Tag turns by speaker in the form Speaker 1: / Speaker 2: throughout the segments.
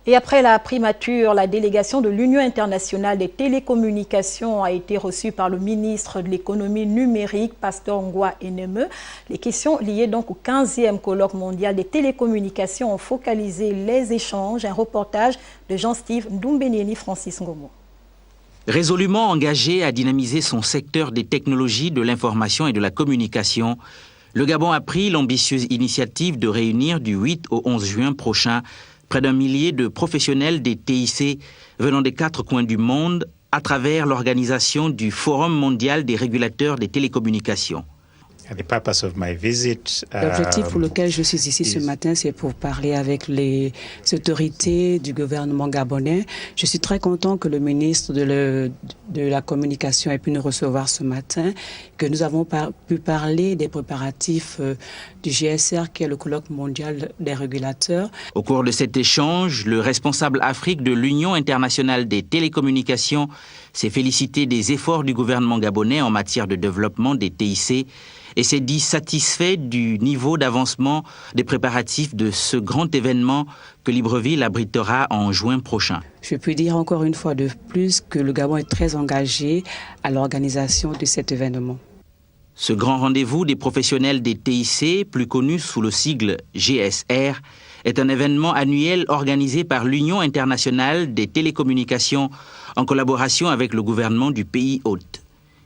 Speaker 1: Et après la primature, la délégation de l'Union internationale des télécommunications a été reçue par le ministre de l'économie numérique, Pastor Ngwa Eneme. Les questions liées donc au 15e colloque mondial des télécommunications ont focalisé les échanges. Un reportage de Jean-Steve Ndoumbenieni, Francis Ngomo.
Speaker 2: Résolument engagé à dynamiser son secteur des technologies, de l'information et de la communication, le Gabon a pris l'ambitieuse initiative de réunir du 8 au 11 juin prochain près d'1 millier de professionnels des TIC venant des 4 coins du monde à travers l'organisation du Forum mondial des régulateurs des télécommunications.
Speaker 3: L'objectif pour lequel je suis ici ce matin, c'est pour parler avec les autorités du gouvernement gabonais. Je suis très content que le ministre de la Communication ait pu nous recevoir ce matin, que nous avons pu parler des préparatifs du GSR, qui est le colloque mondial des régulateurs.
Speaker 2: Au cours de cet échange, le responsable Afrique de l'Union internationale des télécommunications s'est félicité des efforts du gouvernement gabonais en matière de développement des TIC et s'est dit satisfait du niveau d'avancement des préparatifs de ce grand événement que Libreville abritera en juin prochain.
Speaker 3: Je peux dire encore une fois de plus que le Gabon est très engagé à l'organisation de cet événement.
Speaker 2: Ce grand rendez-vous des professionnels des TIC, plus connu sous le sigle GSR, est un événement annuel organisé par l'Union internationale des télécommunications en collaboration avec le gouvernement du pays hôte.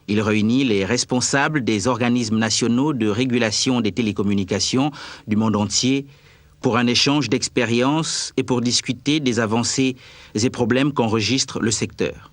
Speaker 2: Il réunit les responsables des organismes nationaux de régulation des télécommunications du monde entier pour un échange d'expériences et pour discuter des avancées et problèmes qu'enregistre le secteur.